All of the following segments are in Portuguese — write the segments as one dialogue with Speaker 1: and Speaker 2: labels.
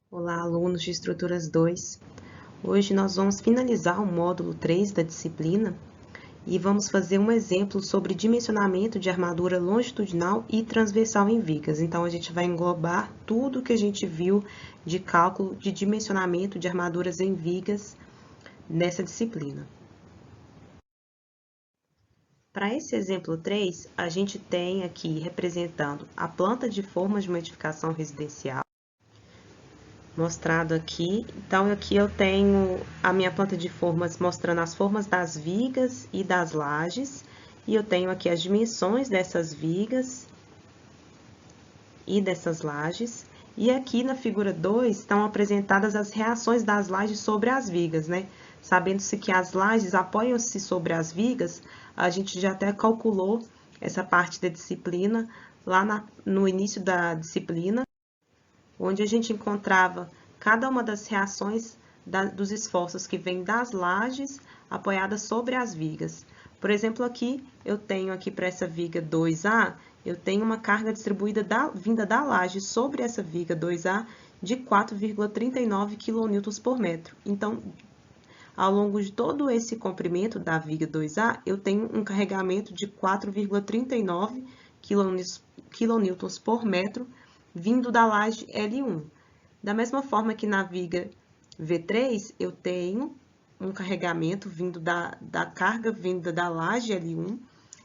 Speaker 1: Olá, alunos de Estruturas 2. Hoje nós vamos finalizar o módulo 3 da disciplina e vamos fazer um exemplo sobre dimensionamento de armadura longitudinal e transversal em vigas. Então, a gente vai englobar tudo que a gente viu de cálculo de dimensionamento de armaduras em vigas nessa disciplina. Para esse exemplo 3, a gente tem aqui representando a planta de formas de modificação residencial, mostrado aqui. Então, aqui eu tenho a minha planta de formas mostrando as formas das vigas e das lajes. E eu tenho aqui as dimensões dessas vigas e dessas lajes. E aqui na figura 2 estão apresentadas as reações das lajes sobre as vigas, né? Sabendo-se que as lajes apoiam-se sobre as vigas, a gente já até calculou essa parte da disciplina lá no início da disciplina, onde a gente encontrava cada uma das reações dos esforços que vêm das lajes apoiadas sobre as vigas. Por exemplo, aqui eu tenho aqui para essa viga 2A, eu tenho uma carga distribuída vinda da laje sobre essa viga 2A de 4,39 kN por metro. Então, ao longo de todo esse comprimento da viga 2A, eu tenho um carregamento de 4,39 kN por metro vindo da laje L1. Da mesma forma que na viga V3, eu tenho um carregamento vindo da carga vinda da laje L1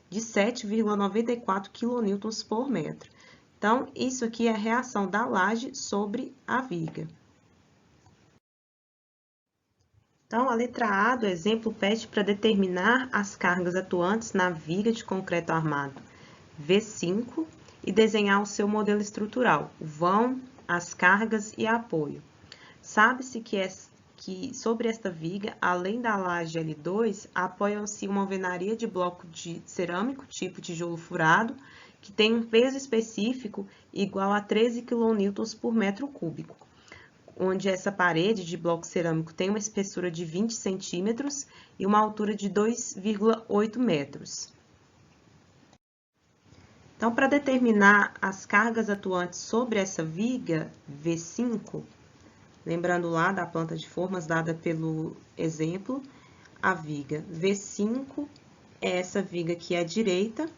Speaker 1: de 7,94 kN por metro. Então, isso aqui é a reação da laje sobre a viga. Então, a letra A do exemplo pede para determinar as cargas atuantes na viga de concreto armado V5 e desenhar o seu modelo estrutural, o vão, as cargas e apoio. Sabe-se que sobre esta viga, além da laje L2, apoia-se uma alvenaria de bloco de cerâmico tipo tijolo furado, que tem um peso específico igual a 13 kN por metro cúbico, onde essa parede de bloco cerâmico tem uma espessura de 20 centímetros e uma altura de 2,8 metros. Então, para determinar as cargas atuantes sobre essa viga V5, lembrando lá da planta de formas dada pelo exemplo, a viga V5 é essa viga aqui à direita,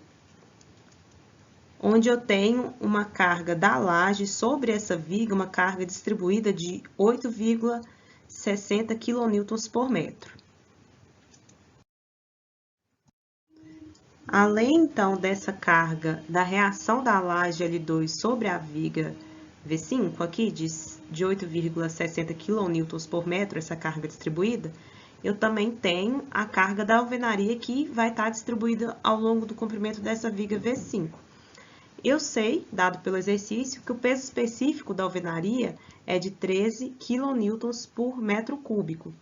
Speaker 1: onde eu tenho uma carga da laje sobre essa viga, uma carga distribuída de 8,60 kN por metro. Além, então, dessa carga da reação da laje L2 sobre a viga V5, aqui de 8,60 kN por metro, essa carga distribuída, eu também tenho a carga da alvenaria que vai estar distribuída ao longo do comprimento dessa viga V5. Eu sei, dado pelo exercício, que o peso específico da alvenaria é de 13 kN por metro cúbico.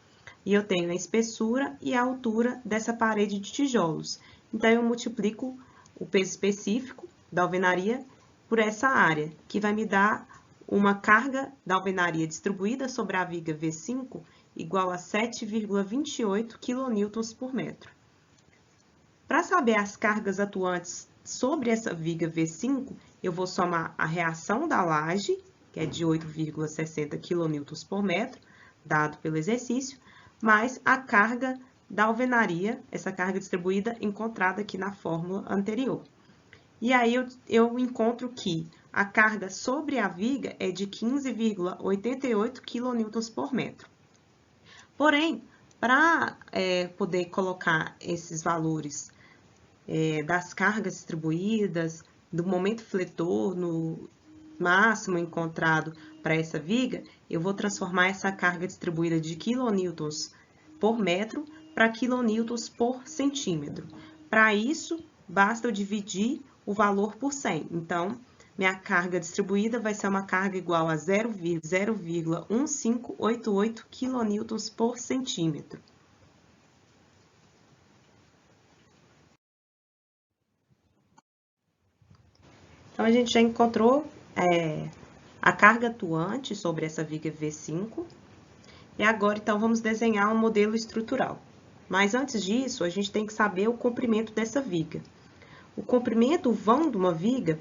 Speaker 1: E eu tenho a espessura e a altura dessa parede de tijolos. Então, eu multiplico o peso específico da alvenaria por essa área, que vai me dar uma carga da alvenaria distribuída sobre a viga V5 igual a 7,28 kN por metro. Para saber as cargas atuantes sobre essa viga V5, eu vou somar a reação da laje, que é de 8,60 kN por metro, dado pelo exercício, mais a carga da alvenaria, essa carga distribuída encontrada aqui na fórmula anterior. E aí eu encontro que a carga sobre a viga é de 15,88 kN por metro. Porém, para poder colocar esses valores das cargas distribuídas, do momento fletor no máximo encontrado para essa viga, eu vou transformar essa carga distribuída de quilonewtons por metro para quilonewtons por centímetro. Para isso, basta eu dividir o valor por 100. Então, minha carga distribuída vai ser uma carga igual a 0,1588 quilonewtons por centímetro. Então, a gente já encontrou a carga atuante sobre essa viga V5. E agora, então, vamos desenhar um modelo estrutural. Mas antes disso, a gente tem que saber o comprimento dessa viga. O comprimento, o vão de uma viga,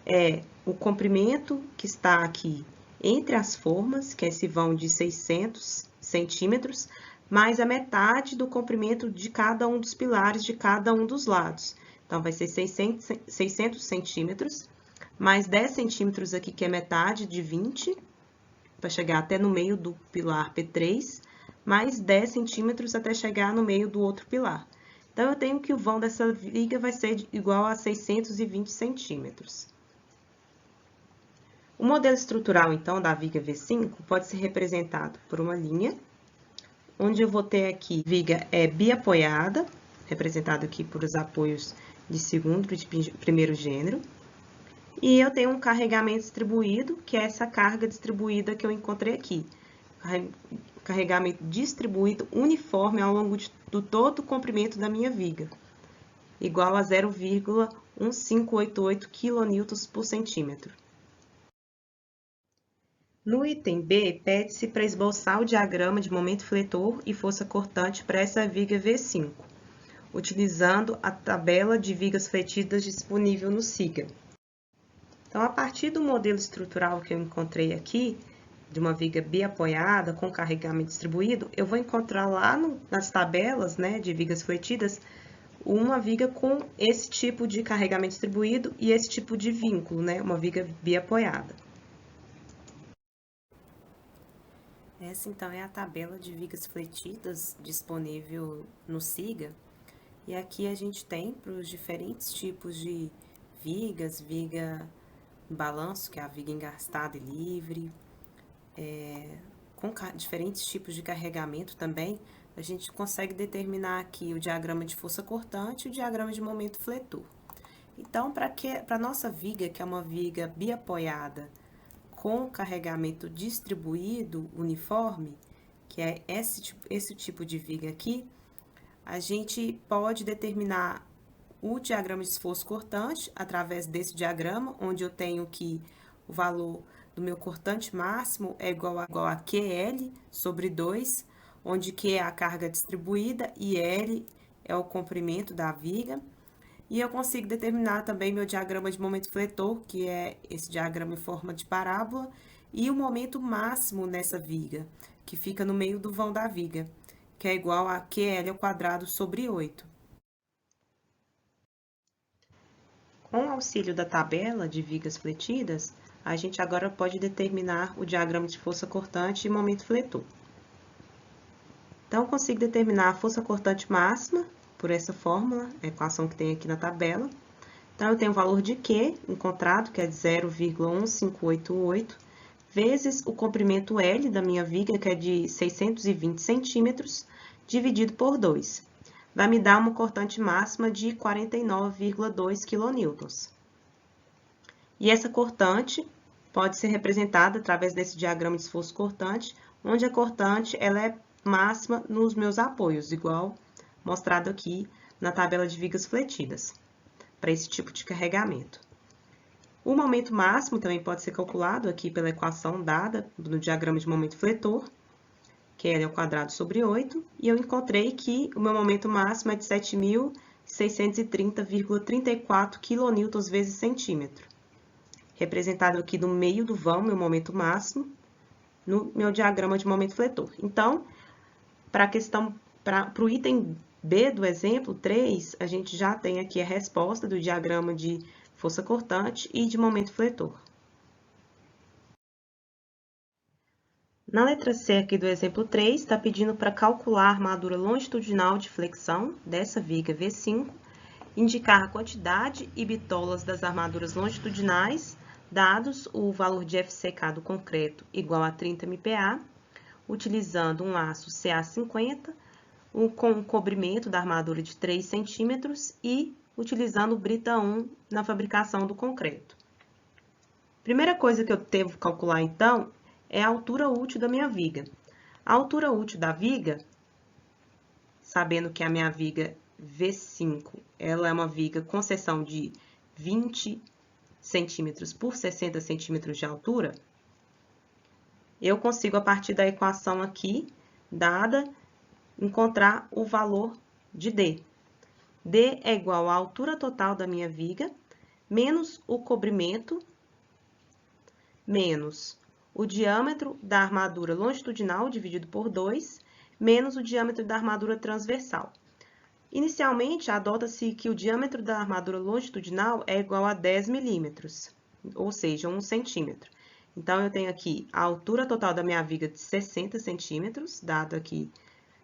Speaker 1: é o comprimento que está aqui entre as formas, que é esse vão de 600 centímetros, mais a metade do comprimento de cada um dos pilares de cada um dos lados. Então, vai ser 600 centímetros, mais 10 centímetros aqui, que é metade de 20, para chegar até no meio do pilar P3, mais 10 centímetros até chegar no meio do outro pilar. Então, eu tenho que o vão dessa viga vai ser igual a 620 centímetros. O modelo estrutural, então, da viga V5 pode ser representado por uma linha, onde eu vou ter aqui viga biapoiada, representado aqui por os apoios de segundo e de primeiro gênero, e eu tenho um carregamento distribuído, que é essa carga distribuída que eu encontrei aqui. Carregamento distribuído uniforme ao longo do todo o comprimento da minha viga, igual a 0,1588 kN por centímetro. No item B, pede-se para esboçar o diagrama de momento fletor e força cortante para essa viga V5, utilizando a tabela de vigas fletidas disponível no SIGA. Então, a partir do modelo estrutural que eu encontrei aqui, de uma viga biapoiada com carregamento distribuído, eu vou encontrar lá nas tabelas, né, de vigas fletidas, uma viga com esse tipo de carregamento distribuído e esse tipo de vínculo, né, uma viga biapoiada. Essa, então, é a tabela de vigas fletidas disponível no SIGA. E aqui a gente tem para os diferentes tipos de vigas, viga balanço, que é a viga engastada e livre, com diferentes tipos de carregamento também, a gente consegue determinar aqui o diagrama de força cortante e o diagrama de momento fletor. Então, para a nossa viga, que é uma viga biapoiada com carregamento distribuído uniforme, que é esse tipo de viga aqui, a gente pode determinar o diagrama de esforço cortante através desse diagrama, onde eu tenho que o valor do meu cortante máximo é igual a QL sobre 2, onde Q é a carga distribuída e L é o comprimento da viga. E eu consigo determinar também meu diagrama de momento fletor, que é esse diagrama em forma de parábola, e o momento máximo nessa viga, que fica no meio do vão da viga, que é igual a QL ao quadrado sobre 8. Com o auxílio da tabela de vigas fletidas, a gente agora pode determinar o diagrama de força cortante e momento fletor. Então, eu consigo determinar a força cortante máxima por essa fórmula, a equação que tem aqui na tabela. Então, eu tenho o valor de Q encontrado, que é de 0,1588, vezes o comprimento L da minha viga, que é de 620 centímetros, dividido por 2. Vai me dar uma cortante máxima de 49,2 kN. E essa cortante pode ser representada através desse diagrama de esforço cortante, onde a cortante ela é máxima nos meus apoios, igual mostrado aqui na tabela de vigas fletidas, para esse tipo de carregamento. O momento máximo também pode ser calculado aqui pela equação dada no diagrama de momento fletor, que é L ao quadrado sobre 8, e eu encontrei que o meu momento máximo é de 7.630,34 kN vezes centímetro, representado aqui no meio do vão, meu momento máximo, no meu diagrama de momento fletor. Então, para o item B do exemplo 3, a gente já tem aqui a resposta do diagrama de força cortante e de momento fletor. Na letra C aqui do exemplo 3, está pedindo para calcular a armadura longitudinal de flexão dessa viga V5, indicar a quantidade e bitolas das armaduras longitudinais, dados o valor de FCK do concreto igual a 30 MPa, utilizando um laço CA50, com um cobrimento da armadura de 3 centímetros e utilizando brita 1 na fabricação do concreto. Primeira coisa que eu devo calcular, então, é a altura útil da minha viga. A altura útil da viga, sabendo que a minha viga V5, ela é uma viga com seção de 20 centímetros por 60 centímetros de altura, eu consigo, a partir da equação aqui, dada, encontrar o valor de D. D é igual à altura total da minha viga, menos o cobrimento, menos o diâmetro da armadura longitudinal dividido por 2, menos o diâmetro da armadura transversal. Inicialmente, adota-se que o diâmetro da armadura longitudinal é igual a 10 milímetros, ou seja, 1 centímetro. Então, eu tenho aqui a altura total da minha viga de 60 centímetros, dado aqui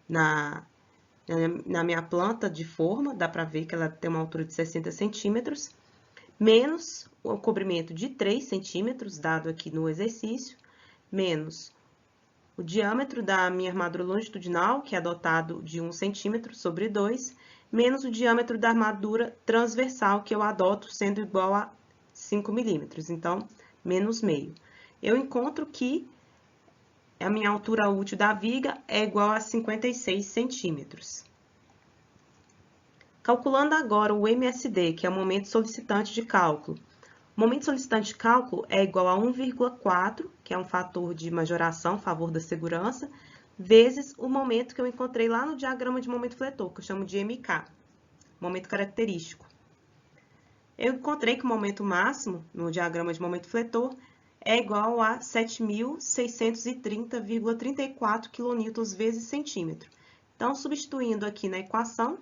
Speaker 1: na minha planta de forma, dá para ver que ela tem uma altura de 60 centímetros, menos o comprimento de 3 centímetros, dado aqui no exercício, menos o diâmetro da minha armadura longitudinal, que é adotado de 1 centímetro sobre 2, menos o diâmetro da armadura transversal, que eu adoto sendo igual a 5 milímetros, então, menos meio. Eu encontro que a minha altura útil da viga é igual a 56 centímetros. Calculando agora o MSD, que é o momento solicitante de cálculo. O momento solicitante de cálculo é igual a 1,4, que é um fator de majoração a favor da segurança, vezes o momento que eu encontrei lá no diagrama de momento fletor, que eu chamo de MK, momento característico. Eu encontrei que o momento máximo no diagrama de momento fletor é igual a 7.630,34 kN vezes centímetro. Então, substituindo aqui na equação,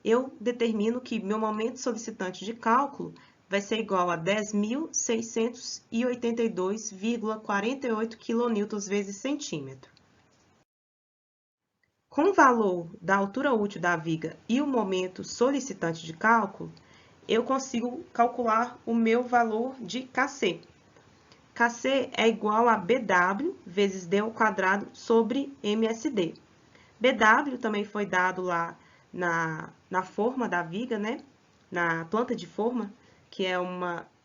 Speaker 1: eu determino que meu momento solicitante de cálculo vai ser igual a 10.682,48 kN vezes centímetro. Com o valor da altura útil da viga e o momento solicitante de cálculo, eu consigo calcular o meu valor de KC. KC é igual a BW vezes D ao quadrado sobre MSD. BW também foi dado lá na forma da viga, né? Na planta de forma, que é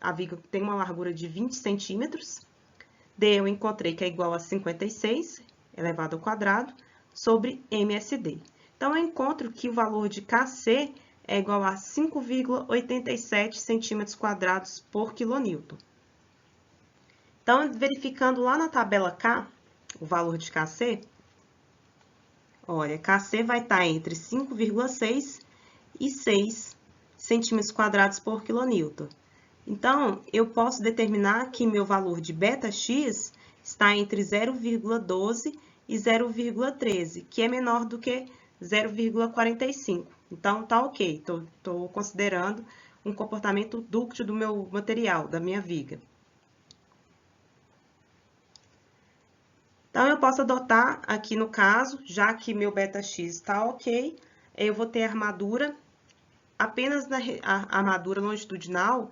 Speaker 1: a viga tem uma largura de 20 centímetros. D eu encontrei que é igual a 56 elevado ao quadrado sobre MSD. Então, eu encontro que o valor de KC é igual a 5,87 centímetros quadrados por quilonewton. Então, verificando lá na tabela K, o valor de KC, olha, KC vai estar entre 5,6 e 6 centímetros quadrados por quilonewton. Então, eu posso determinar que meu valor de beta-x está entre 0,12 e 0,13, que é menor do que 0,45. Então, tá ok, estou considerando um comportamento dúctil do meu material, da minha viga. Então, eu posso adotar aqui no caso, já que meu beta-x está ok, eu vou ter armadura apenas a armadura longitudinal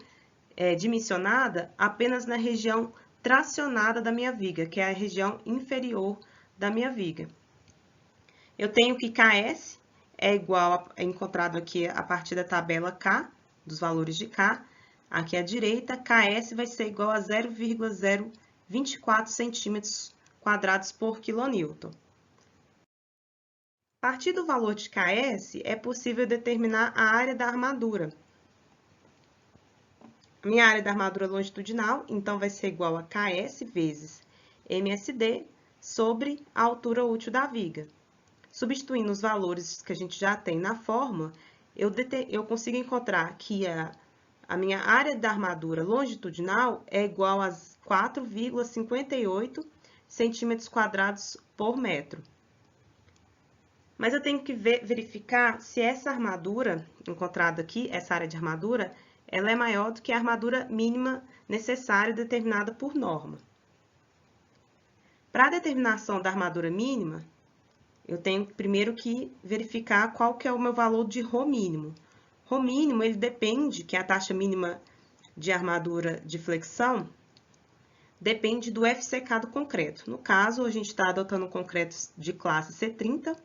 Speaker 1: dimensionada apenas na região tracionada da minha viga, que é a região inferior da minha viga. Eu tenho que KS é igual é encontrado aqui a partir da tabela K, dos valores de K, aqui à direita, KS vai ser igual a 0,024 centímetros quadrados por quilonewton. A partir do valor de KS, é possível determinar a área da armadura. Minha área da armadura longitudinal, então, vai ser igual a KS vezes MSD sobre a altura útil da viga. Substituindo os valores que a gente já tem na fórmula, eu consigo encontrar que a minha área da armadura longitudinal é igual a 4,58 centímetros quadrados por metro. Mas eu tenho que verificar se essa armadura encontrada aqui, essa área de armadura, ela é maior do que a armadura mínima necessária determinada por norma. Para a determinação da armadura mínima, eu tenho primeiro que verificar qual que é o meu valor de ρ mínimo. ρ mínimo, ele depende, que é a taxa mínima de armadura de flexão, depende do FCK do concreto. No caso, a gente está adotando concretos de classe C30,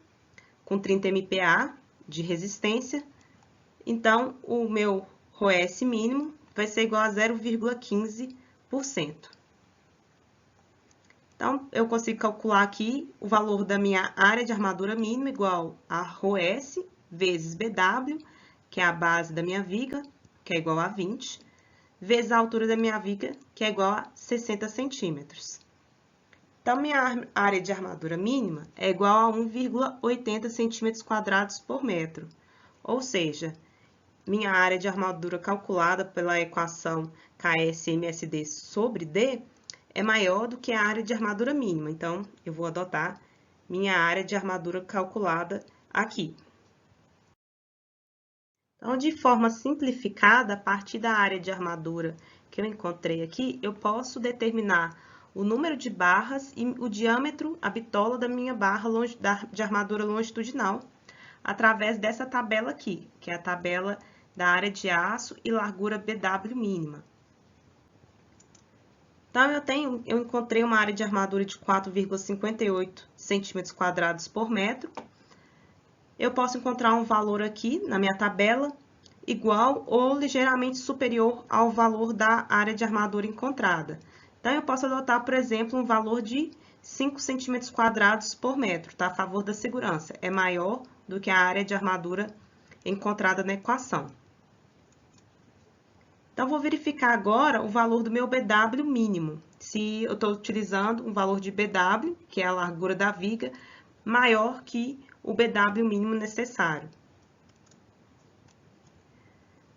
Speaker 1: com 30 MPa de resistência. Então, o meu ρS mínimo vai ser igual a 0,15%. Então, eu consigo calcular aqui o valor da minha área de armadura mínima igual a ρS vezes BW, que é a base da minha viga, que é igual a 20, vezes a altura da minha viga, que é igual a 60 centímetros. Então, minha área de armadura mínima é igual a 1,80 centímetros quadrados por metro, ou seja, minha área de armadura calculada pela equação KSMSD sobre D é maior do que a área de armadura mínima. Então, eu vou adotar minha área de armadura calculada aqui. Então, de forma simplificada, a partir da área de armadura que eu encontrei aqui, eu posso determinar o número de barras e o diâmetro, a bitola da minha barra de armadura longitudinal, através dessa tabela aqui, que é a tabela da área de aço e largura BW mínima. Então, eu encontrei uma área de armadura de 4,58 centímetros quadrados por metro. Eu posso encontrar um valor aqui na minha tabela igual ou ligeiramente superior ao valor da área de armadura encontrada. Então, eu posso adotar, por exemplo, um valor de 5 centímetros quadrados por metro, tá? A favor da segurança. É maior do que a área de armadura encontrada na equação. Então, vou verificar agora o valor do meu BW mínimo. Se eu estou utilizando um valor de BW, que é a largura da viga, maior que o BW mínimo necessário.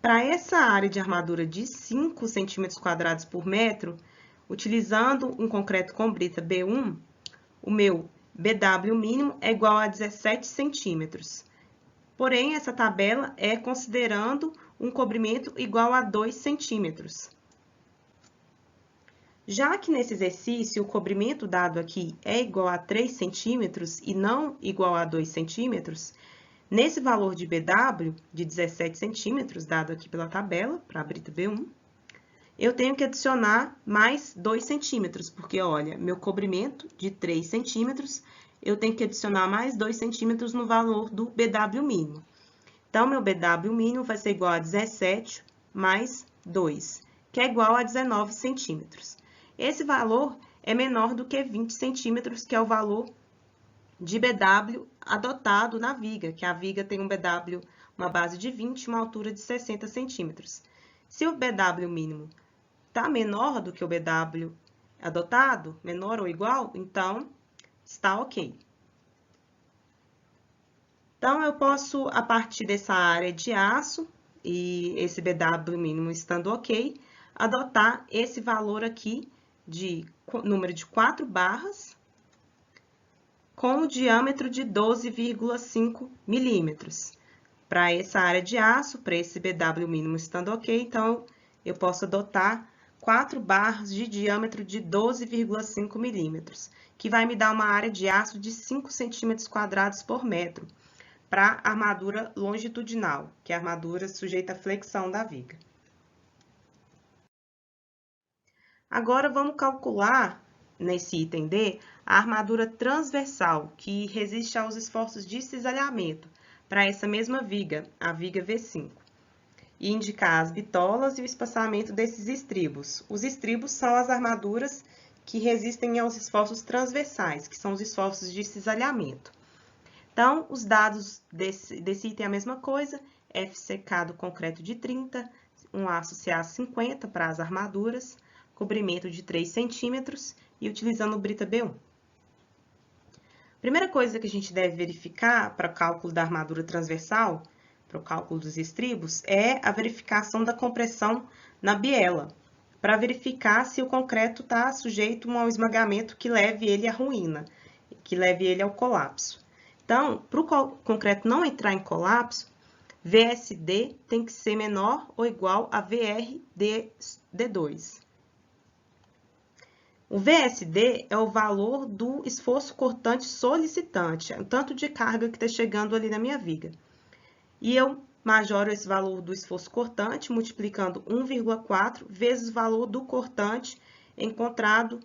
Speaker 1: Para essa área de armadura de 5 centímetros quadrados por metro, utilizando um concreto com brita B1, o meu BW mínimo é igual a 17 centímetros. Porém, essa tabela é considerando um cobrimento igual a 2 centímetros. Já que nesse exercício o cobrimento dado aqui é igual a 3 centímetros e não igual a 2 centímetros, nesse valor de BW, de 17 centímetros, dado aqui pela tabela, para a brita B1, eu tenho que adicionar mais 2 centímetros, porque, olha, meu cobrimento de 3 centímetros, eu tenho que adicionar mais 2 centímetros no valor do BW mínimo. Então, meu BW mínimo vai ser igual a 17 mais 2, que é igual a 19 centímetros. Esse valor é menor do que 20 centímetros, que é o valor de BW adotado na viga, que a viga tem um BW, uma base de 20 e uma altura de 60 centímetros. Se o BW mínimo está menor do que o BW adotado, menor ou igual, então está ok. Então, eu posso, a partir dessa área de aço, e esse BW mínimo estando ok, adotar esse valor aqui de número de 4 barras, com o diâmetro de 12,5 milímetros. Para essa área de aço, para esse BW mínimo estando ok, então, eu posso adotar 4 barras de diâmetro de 12,5 milímetros, que vai me dar uma área de aço de 5 centímetros quadrados por metro, para a armadura longitudinal, que é a armadura sujeita à flexão da viga. Agora, vamos calcular, nesse item D, a armadura transversal, que resiste aos esforços de cisalhamento, para essa mesma viga, a viga V5. E indicar as bitolas e o espaçamento desses estribos. Os estribos são as armaduras que resistem aos esforços transversais, que são os esforços de cisalhamento. Então, os dados desse item é a mesma coisa, FCK do concreto de 30, um aço CA 50 para as armaduras, cobrimento de 3 centímetros e utilizando o brita B1. Primeira coisa que a gente deve verificar para o cálculo da armadura transversal, para o cálculo dos estribos, é a verificação da compressão na biela, para verificar se o concreto está sujeito a um esmagamento que leve ele à ruína, que leve ele ao colapso. Então, para o concreto não entrar em colapso, VSD tem que ser menor ou igual a VRD2. O VSD é o valor do esforço cortante solicitante, o tanto de carga que está chegando ali na minha viga. E eu majoro esse valor do esforço cortante multiplicando 1,4 vezes o valor do cortante encontrado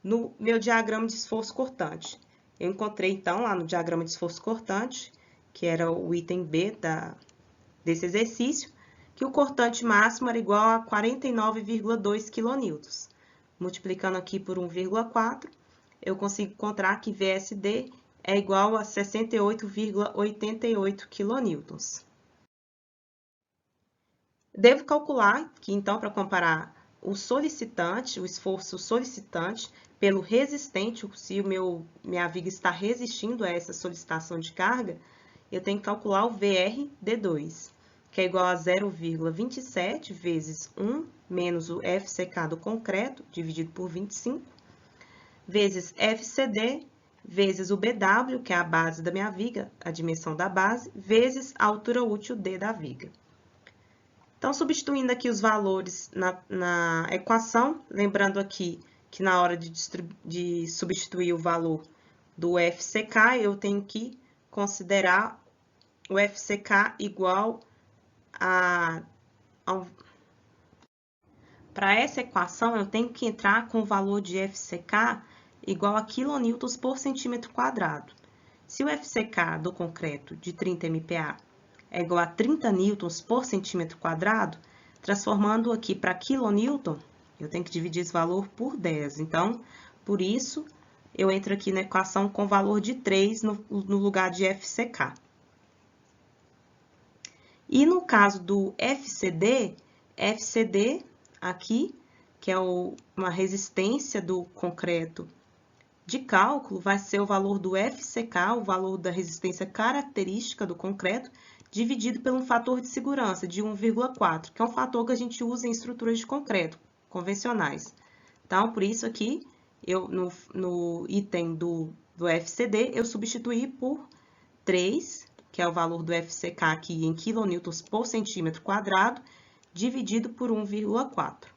Speaker 1: no meu diagrama de esforço cortante. Eu encontrei, então, lá no diagrama de esforço cortante, que era o item B desse exercício, que o cortante máximo era igual a 49,2 kN. Multiplicando aqui por 1,4, eu consigo encontrar que VSD é igual a 68,88 kN. Devo calcular que, então, para comparar o solicitante, o esforço solicitante, pelo resistente, se minha viga está resistindo a essa solicitação de carga, eu tenho que calcular o VRD2, que é igual a 0,27 vezes 1 menos o FCK do concreto, dividido por 25, vezes FCD, vezes o BW, que é a base da minha viga, a dimensão da base, vezes a altura útil D da viga. Então, substituindo aqui os valores na equação, lembrando aqui que na hora de substituir o valor do FCK, eu tenho que considerar o FCK igual Para essa equação, eu tenho que entrar com o valor de FCK igual a quilonewtons por centímetro quadrado. Se o FCK do concreto de 30 MPa é igual a 30 newtons por centímetro quadrado, transformando aqui para quilonewton, eu tenho que dividir esse valor por 10. Então, por isso, eu entro aqui na equação com o valor de 3 no lugar de FCK. E no caso do FCD aqui, que é uma resistência do concreto de cálculo, vai ser o valor do FCK, o valor da resistência característica do concreto, dividido pelo fator de segurança de 1,4, que é um fator que a gente usa em estruturas de concreto convencionais. Então, por isso aqui, eu no item do FCD, eu substituí por 3, que é o valor do FCK aqui em quilonewtons por centímetro quadrado, dividido por 1,4.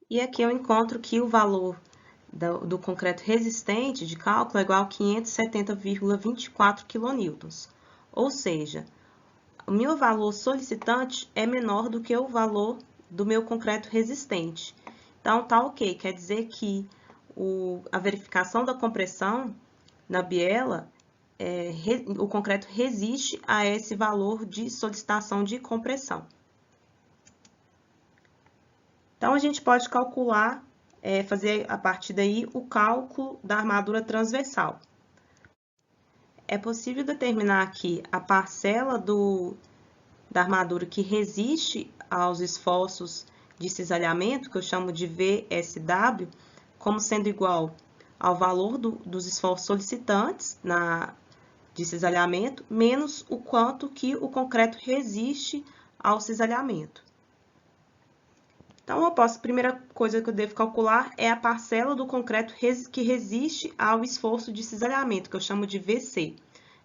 Speaker 1: E aqui eu encontro que o valor do concreto resistente de cálculo é igual a 570,24 kN. Ou seja, o meu valor solicitante é menor do que o valor do meu concreto resistente. Então, tá ok, quer dizer que a verificação da compressão na biela, o concreto resiste a esse valor de solicitação de compressão. Então, a gente pode calcular, fazer a partir daí o cálculo da armadura transversal. É possível determinar aqui a parcela da armadura que resiste aos esforços de cisalhamento, que eu chamo de VSW, como sendo igual ao valor dos esforços solicitantes de cisalhamento, menos o quanto que o concreto resiste ao cisalhamento. Então, a primeira coisa que eu devo calcular é a parcela do concreto que resiste ao esforço de cisalhamento, que eu chamo de VC.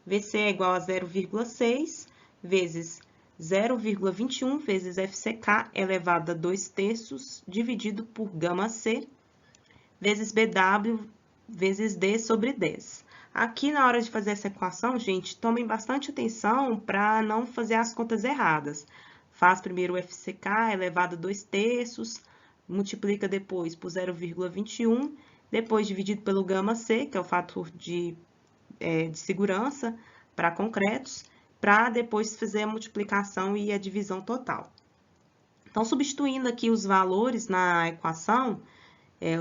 Speaker 1: VC é igual a 0,6 vezes 0,21 vezes FCK elevado a 2/3 dividido por γC vezes BW vezes D sobre 10. Aqui, na hora de fazer essa equação, gente, tomem bastante atenção para não fazer as contas erradas. Faz primeiro o FCK elevado a 2/3, multiplica depois por 0,21, depois dividido pelo γC, que é o fator de segurança para concretos, para depois fazer a multiplicação e a divisão total. Então, substituindo aqui os valores na equação,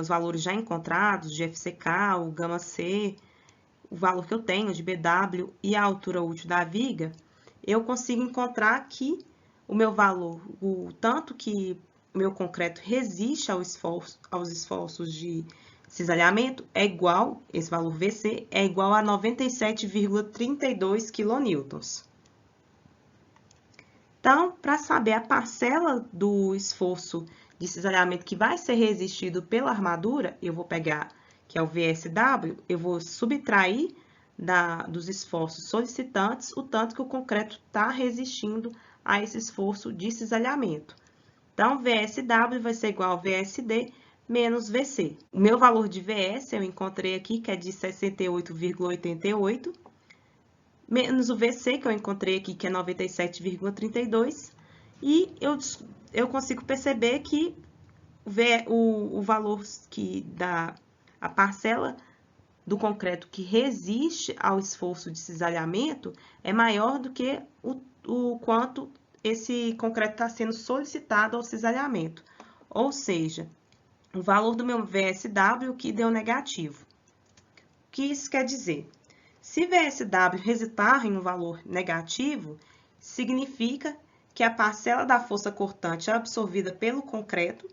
Speaker 1: os valores já encontrados de FCK, o γC, o valor que eu tenho de BW e a altura útil da viga, eu consigo encontrar aqui o meu valor, o tanto que o meu concreto resiste aos esforços de cisalhamento, é igual, esse valor VC, é igual a 97,32 kN. Então, para saber a parcela do esforço de cisalhamento que vai ser resistido pela armadura, eu vou pegar, que é o VSW, eu vou subtrair dos esforços solicitantes o tanto que o concreto está resistindo a esse esforço de cisalhamento. Então, VSW vai ser igual a VSD menos VC. O meu valor de VS eu encontrei aqui, que é de 68,88, menos o VC, que eu encontrei aqui, que é 97,32, e eu consigo perceber que o valor que dá a parcela do concreto que resiste ao esforço de cisalhamento é maior do que o quanto esse concreto está sendo solicitado ao cisalhamento. Ou seja, o valor do meu VSW que deu negativo. O que isso quer dizer? Se VSW resultar em um valor negativo, significa que a parcela da força cortante absorvida pelo concreto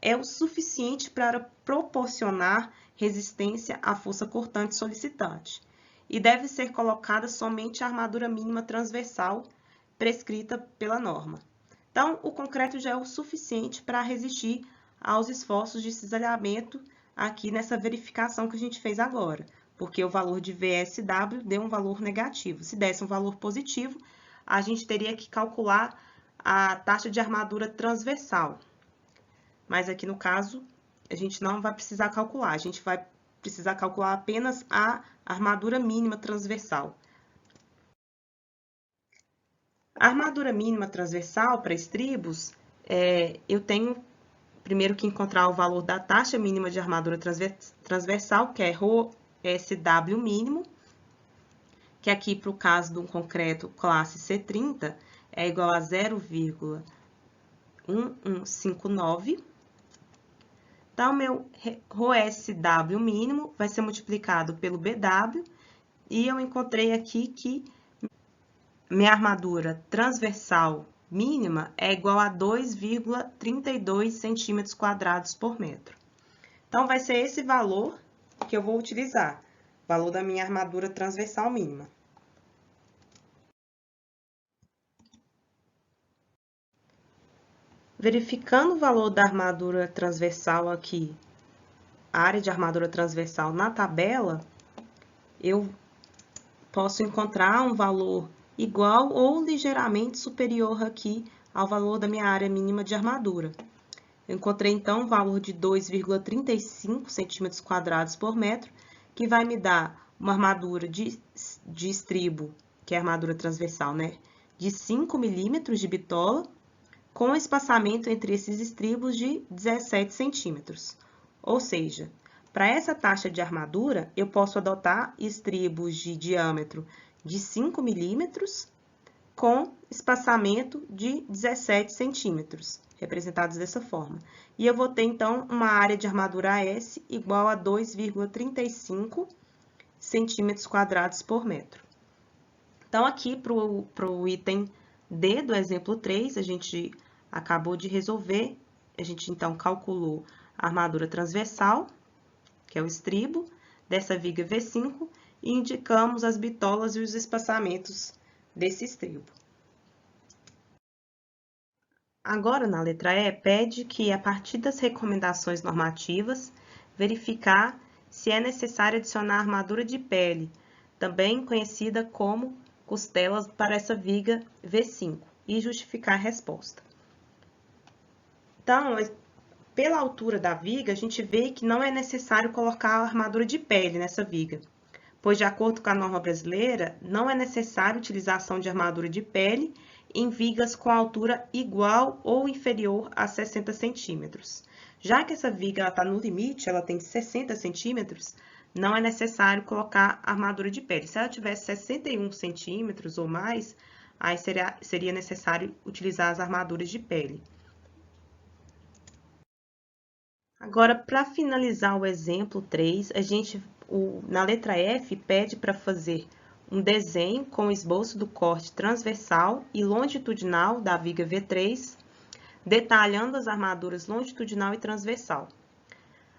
Speaker 1: é o suficiente para proporcionar resistência à força cortante solicitante, e deve ser colocada somente a armadura mínima transversal prescrita pela norma. Então, o concreto já é o suficiente para resistir aos esforços de cisalhamento aqui nessa verificação que a gente fez agora, porque o valor de VSW deu um valor negativo. Se desse um valor positivo, a gente teria que calcular a taxa de armadura transversal. Mas aqui no caso, a gente não vai precisar calcular, a gente vai precisar calcular apenas a armadura mínima transversal. A armadura mínima transversal para estribos, eu tenho primeiro que encontrar o valor da taxa mínima de armadura transversal, que é ρSW mínimo, que aqui para o caso de um concreto classe C30 é igual a 0,1159. Então, meu ρSW mínimo vai ser multiplicado pelo BW, e eu encontrei aqui que minha armadura transversal mínima é igual a 2,32 centímetros quadrados por metro. Então, vai ser esse valor que eu vou utilizar, valor da minha armadura transversal mínima. Verificando o valor da armadura transversal aqui, a área de armadura transversal na tabela, eu posso encontrar um valor igual ou ligeiramente superior aqui ao valor da minha área mínima de armadura. Eu encontrei, então, um valor de 2,35 centímetros quadrados por metro, que vai me dar uma armadura de estribo, que é a armadura transversal, né? De 5 milímetros de bitola, com espaçamento entre esses estribos de 17 centímetros. Ou seja, para essa taxa de armadura, eu posso adotar estribos de diâmetro de 5 milímetros com espaçamento de 17 centímetros, representados dessa forma. E eu vou ter, então, uma área de armadura AS igual a 2,35 centímetros quadrados por metro. Então, aqui para o item D do exemplo 3, a gente acabou de resolver, a gente, então, calculou a armadura transversal, que é o estribo, dessa viga V5, e indicamos as bitolas e os espaçamentos desse estribo. Agora, na letra E, pede que, a partir das recomendações normativas, verificar se é necessário adicionar armadura de pele, também conhecida como costelas, para essa viga V5, e justificar a resposta. Então, pela altura da viga, a gente vê que não é necessário colocar a armadura de pele nessa viga, pois, de acordo com a norma brasileira, não é necessário utilização de armadura de pele em vigas com altura igual ou inferior a 60 centímetros. Já que essa viga está no limite, ela tem 60 centímetros, não é necessário colocar armadura de pele. Se ela tivesse 61 centímetros ou mais, aí seria necessário utilizar as armaduras de pele. Agora, para finalizar o exemplo 3, na letra F, pede para fazer um desenho com o esboço do corte transversal e longitudinal da viga V3, detalhando as armaduras longitudinal e transversal.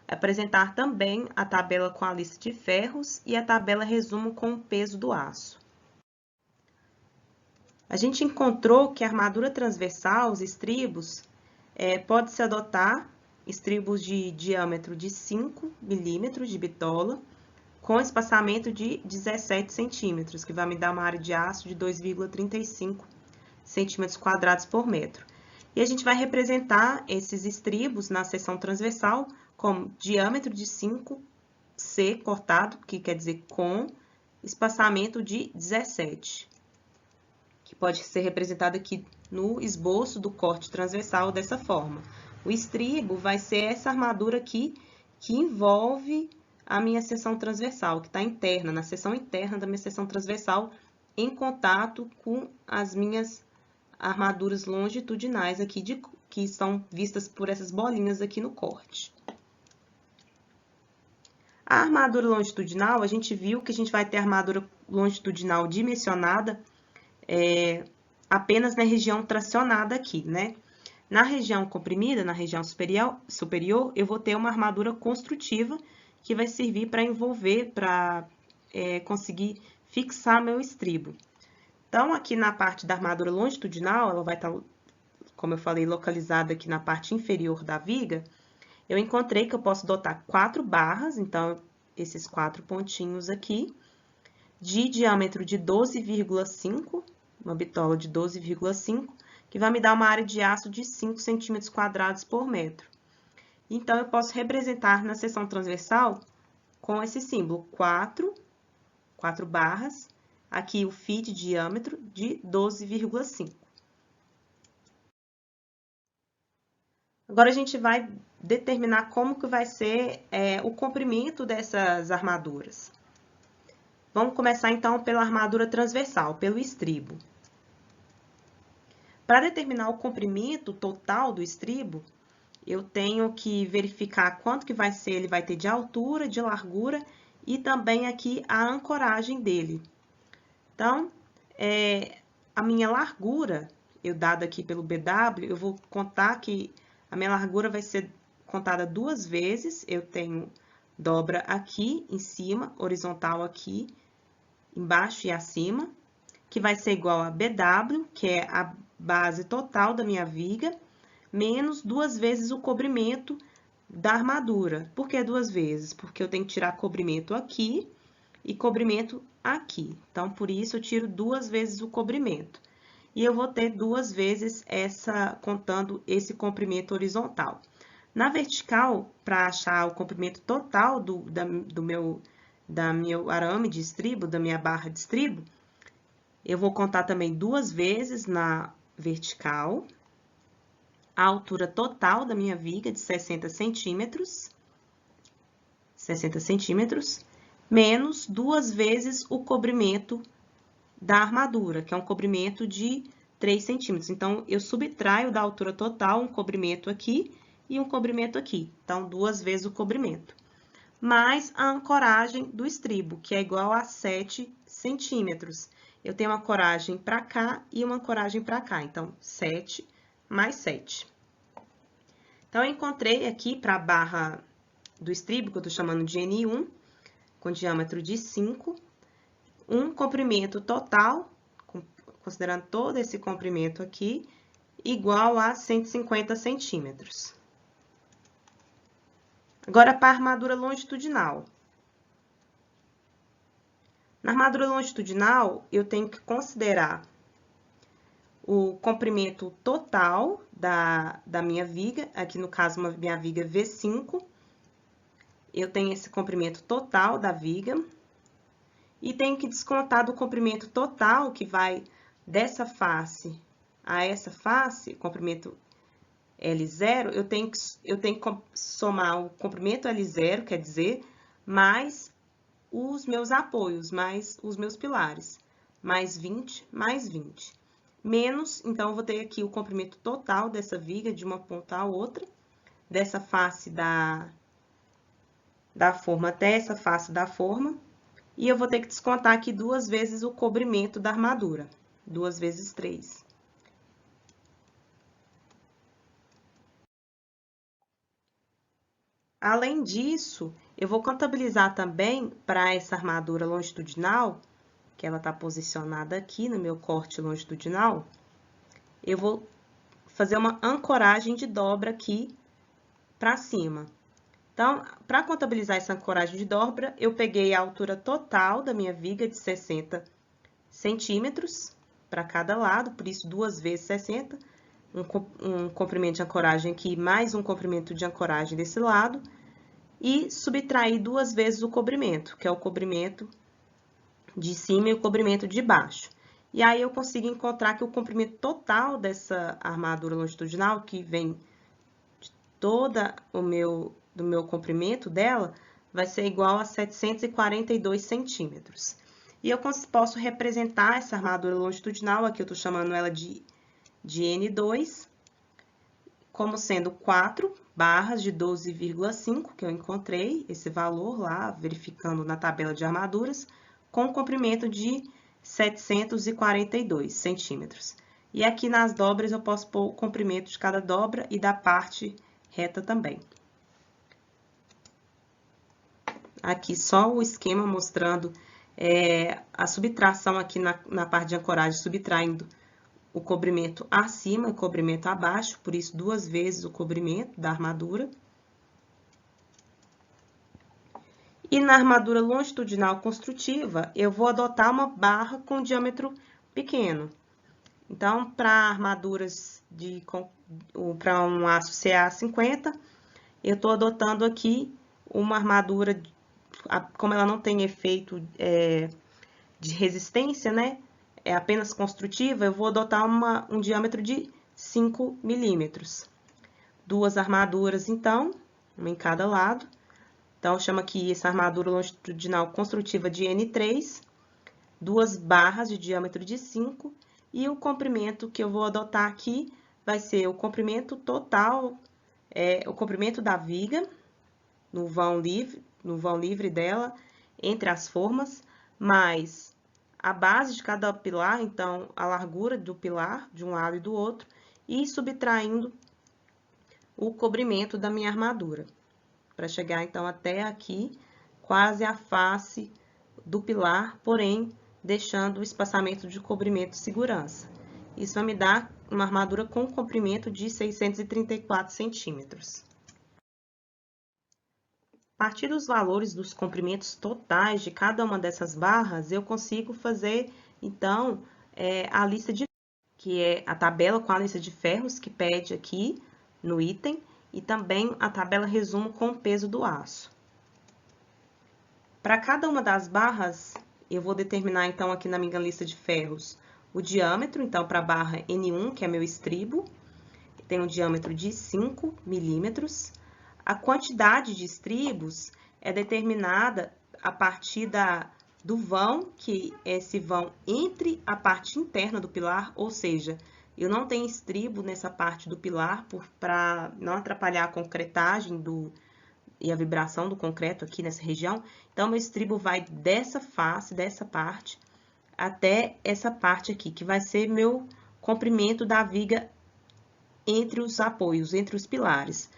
Speaker 1: Apresentar também a tabela com a lista de ferros e a tabela resumo com o peso do aço. A gente encontrou que a armadura transversal, os estribos, pode-se adotar estribos de diâmetro de 5 milímetros de bitola, com espaçamento de 17 centímetros, que vai me dar uma área de aço de 2,35 centímetros quadrados por metro. E a gente vai representar esses estribos na seção transversal como diâmetro de 5C cortado, que quer dizer com espaçamento de 17, que pode ser representado aqui no esboço do corte transversal dessa forma. O estribo vai ser essa armadura aqui que envolve a minha seção transversal, que está interna, na seção interna da minha seção transversal, em contato com as minhas armaduras longitudinais aqui, que são vistas por essas bolinhas aqui no corte. A armadura longitudinal, a gente viu que a gente vai ter armadura longitudinal dimensionada apenas na região tracionada aqui, né? Na região comprimida, na região superior, eu vou ter uma armadura construtiva que vai servir para envolver, para conseguir fixar meu estribo. Então, aqui na parte da armadura longitudinal, ela vai estar, como eu falei, localizada aqui na parte inferior da viga, Eu encontrei que eu posso dotar 4 barras, então, esses 4 pontinhos aqui, de diâmetro de 12,5, uma bitola de 12,5, que vai me dar uma área de aço de 5 centímetros quadrados por metro. Então, eu posso representar na seção transversal com esse símbolo, 4 barras, aqui o φ de diâmetro de 12,5. Agora, a gente vai determinar como que vai ser o comprimento dessas armaduras. Vamos começar, então, pela armadura transversal, pelo estribo. Para determinar o comprimento total do estribo, eu tenho que verificar quanto que ele vai ter de altura, de largura e também aqui a ancoragem dele. Então, a minha largura, dado aqui pelo BW, eu vou contar que a minha largura vai ser contada 2 vezes. Eu tenho dobra aqui em cima, horizontal aqui, embaixo e acima, que vai ser igual a BW, que é a base total da minha viga, menos 2 vezes o cobrimento da armadura. Por que 2 vezes? Porque eu tenho que tirar cobrimento aqui e cobrimento aqui. Então, por isso, eu tiro 2 vezes o cobrimento. E eu vou ter 2 vezes contando esse comprimento horizontal. Na vertical, para achar o comprimento total do meu arame de estribo, da minha barra de estribo, eu vou contar também 2 vezes na vertical, a altura total da minha viga de 60 centímetros, menos 2 vezes o cobrimento da armadura, que é um cobrimento de 3 centímetros. Então, eu subtraio da altura total um cobrimento aqui e um cobrimento aqui. Então, 2 vezes o cobrimento. Mais a ancoragem do estribo, que é igual a 7 centímetros. Eu tenho uma ancoragem para cá e uma ancoragem para cá. Então, 7 mais 7. Então, eu encontrei aqui para a barra do estribo, que eu estou chamando de N1, com diâmetro de 5, um comprimento total, considerando todo esse comprimento aqui, igual a 150 centímetros. Agora, para a armadura longitudinal. Na armadura longitudinal, eu tenho que considerar o comprimento total da minha viga, aqui no caso, minha viga V5. Eu tenho esse comprimento total da viga. E tenho que descontar do comprimento total, que vai dessa face a essa face, comprimento L0, eu tenho que somar o comprimento L0, quer dizer, mais os meus apoios, mais os meus pilares, mais 20, mais 20. Menos, então, eu vou ter aqui o comprimento total dessa viga, de uma ponta a outra, dessa face da forma até essa face da forma, e eu vou ter que descontar aqui 2 vezes o cobrimento da armadura, 2 vezes 3. Além disso, eu vou contabilizar também para essa armadura longitudinal, que ela está posicionada aqui no meu corte longitudinal, eu vou fazer uma ancoragem de dobra aqui para cima. Então, para contabilizar essa ancoragem de dobra, eu peguei a altura total da minha viga de 60 centímetros para cada lado, por isso 2 vezes 60, um comprimento de ancoragem aqui, mais um comprimento de ancoragem desse lado, e subtrair 2 vezes o cobrimento, que é o cobrimento de cima e o cobrimento de baixo. E aí, eu consigo encontrar que o comprimento total dessa armadura longitudinal, que vem de do meu comprimento dela, vai ser igual a 742 centímetros. E eu posso representar essa armadura longitudinal, aqui eu estou chamando ela de N2, como sendo 4 barras de 12,5, que eu encontrei esse valor lá, verificando na tabela de armaduras, com comprimento de 742 centímetros. E aqui nas dobras eu posso pôr o comprimento de cada dobra e da parte reta também. Aqui só o esquema mostrando a subtração aqui na parte de ancoragem, subtraindo o cobrimento acima e o cobrimento abaixo, por isso 2 vezes o cobrimento da armadura. E na armadura longitudinal construtiva, eu vou adotar uma barra com diâmetro pequeno. Então, para armaduras para um aço CA50, eu estou adotando aqui uma armadura, como ela não tem efeito de resistência, né? É apenas construtiva, eu vou adotar um diâmetro de 5 milímetros. Duas armaduras, então, uma em cada lado. Então, eu chamo aqui essa armadura longitudinal construtiva de N3, duas barras de diâmetro de 5, e o comprimento que eu vou adotar aqui vai ser o comprimento total, o comprimento da viga, no vão livre dela, entre as formas, mais a base de cada pilar, então, a largura do pilar, de um lado e do outro, e subtraindo o cobrimento da minha armadura, para chegar, então, até aqui, quase a face do pilar, porém, deixando o espaçamento de cobrimento de segurança. Isso vai me dar uma armadura com comprimento de 634 centímetros. A partir dos valores dos comprimentos totais de cada uma dessas barras, eu consigo fazer, então, a lista de que é a tabela com a lista de ferros que pede aqui no item, e também a tabela resumo com o peso do aço. Para cada uma das barras, eu vou determinar, então, aqui na minha lista de ferros, o diâmetro, então, para a barra N1, que é meu estribo, tem um diâmetro de 5 milímetros. A quantidade de estribos é determinada a partir do vão, que é esse vão entre a parte interna do pilar, ou seja, eu não tenho estribo nessa parte do pilar para não atrapalhar a concretagem e a vibração do concreto aqui nessa região. Então, meu estribo vai dessa face, dessa parte, até essa parte aqui, que vai ser meu comprimento da viga entre os apoios, entre os pilares,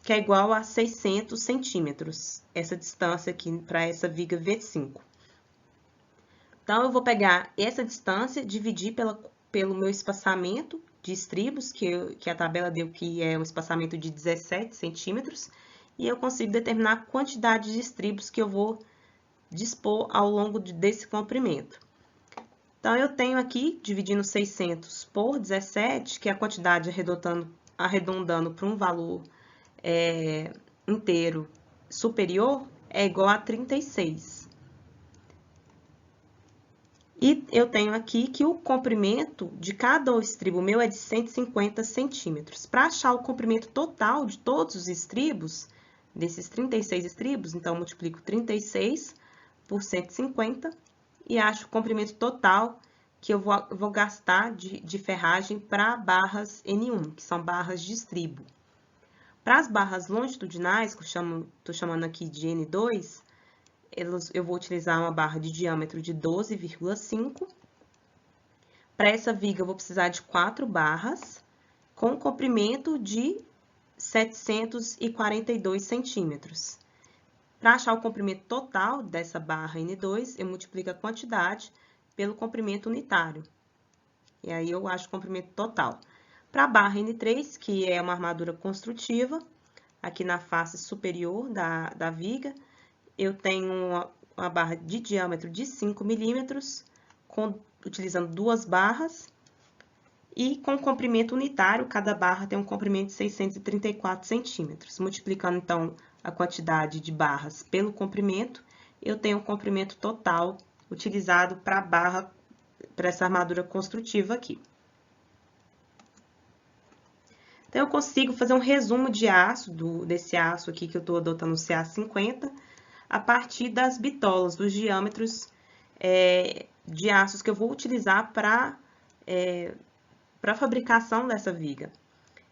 Speaker 1: que é igual a 600 centímetros, essa distância aqui para essa viga V5. Então, eu vou pegar essa distância, dividir pelo meu espaçamento de estribos, que a tabela deu que é um espaçamento de 17 centímetros, e eu consigo determinar a quantidade de estribos que eu vou dispor ao longo desse comprimento. Então, eu tenho aqui, dividindo 600 por 17, que é a quantidade arredondando para um valor inteiro superior, é igual a 36. E eu tenho aqui que o comprimento de cada estribo meu é de 150 centímetros. Para achar o comprimento total de todos os estribos, desses 36 estribos, então, eu multiplico 36 por 150 e acho o comprimento total que eu vou gastar de ferragem para barras N1, que são barras de estribo. Para as barras longitudinais, que eu estou chamando aqui de N2, eu vou utilizar uma barra de diâmetro de 12,5. Para essa viga, eu vou precisar de 4 barras, com comprimento de 742 centímetros. Para achar o comprimento total dessa barra N2, eu multiplico a quantidade pelo comprimento unitário. E aí, eu acho o comprimento total. Para a barra N3, que é uma armadura construtiva, aqui na face superior da viga, eu tenho uma barra de diâmetro de 5 milímetros, utilizando 2 barras, e com comprimento unitário, cada barra tem um comprimento de 634 centímetros. Multiplicando, então, a quantidade de barras pelo comprimento, eu tenho o comprimento total utilizado para essa armadura construtiva aqui. Então, eu consigo fazer um resumo de aço, desse aço aqui que eu estou adotando o CA50, a partir das bitolas, dos diâmetros de aços que eu vou utilizar para a fabricação dessa viga.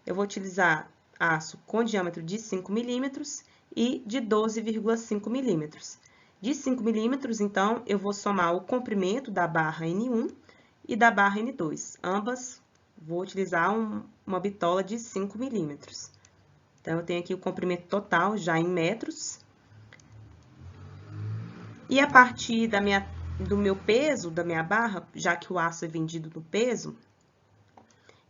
Speaker 1: Eu vou utilizar aço com diâmetro de 5 milímetros e de 12,5 milímetros. De 5 milímetros, então, eu vou somar o comprimento da barra N1 e da barra N2. Ambas, vou utilizar uma bitola de 5 milímetros. Então, eu tenho aqui o comprimento total já em metros. E a partir do meu peso, da minha barra, já que o aço é vendido no peso,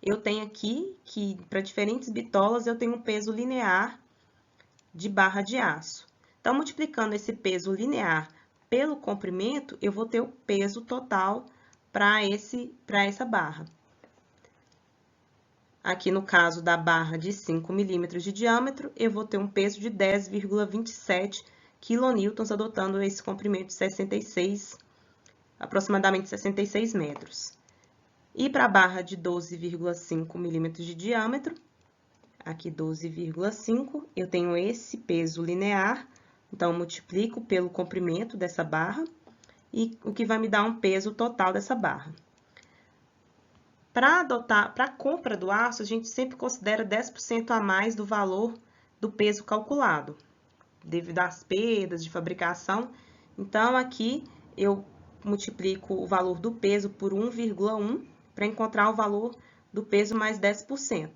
Speaker 1: eu tenho aqui que, para diferentes bitolas, eu tenho um peso linear de barra de aço. Então, multiplicando esse peso linear pelo comprimento, eu vou ter o peso total para essa barra. Aqui no caso da barra de 5 milímetros de diâmetro, eu vou ter um peso de 10,27 kN, adotando esse comprimento de 66, aproximadamente 66 metros. E para a barra de 12,5 milímetros de diâmetro, aqui 12,5, eu tenho esse peso linear, então multiplico pelo comprimento dessa barra, e o que vai me dar um peso total dessa barra. Para a compra do aço, a gente sempre considera 10% a mais do valor do peso calculado, devido às perdas de fabricação. Então, aqui eu multiplico o valor do peso por 1,1 para encontrar o valor do peso mais 10%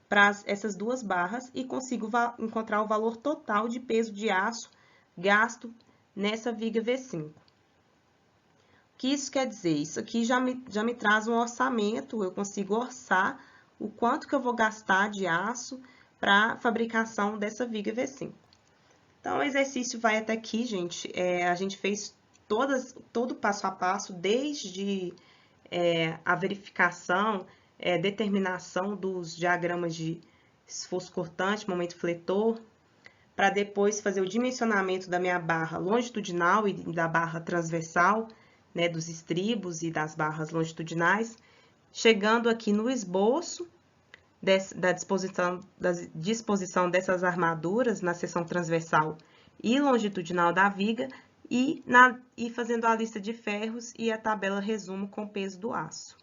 Speaker 1: para essas duas barras e consigo encontrar o valor total de peso de aço gasto nessa viga V5. O que isso quer dizer? Isso aqui já me traz um orçamento, eu consigo orçar o quanto que eu vou gastar de aço para a fabricação dessa viga V5. Então, o exercício vai até aqui, gente. A gente fez todo passo a passo, desde a verificação, determinação dos diagramas de esforço cortante, momento fletor, para depois fazer o dimensionamento da minha barra longitudinal e da barra transversal, né, dos estribos e das barras longitudinais, chegando aqui no esboço da disposição dessas armaduras na seção transversal e longitudinal da viga e fazendo a lista de ferros e a tabela resumo com o peso do aço.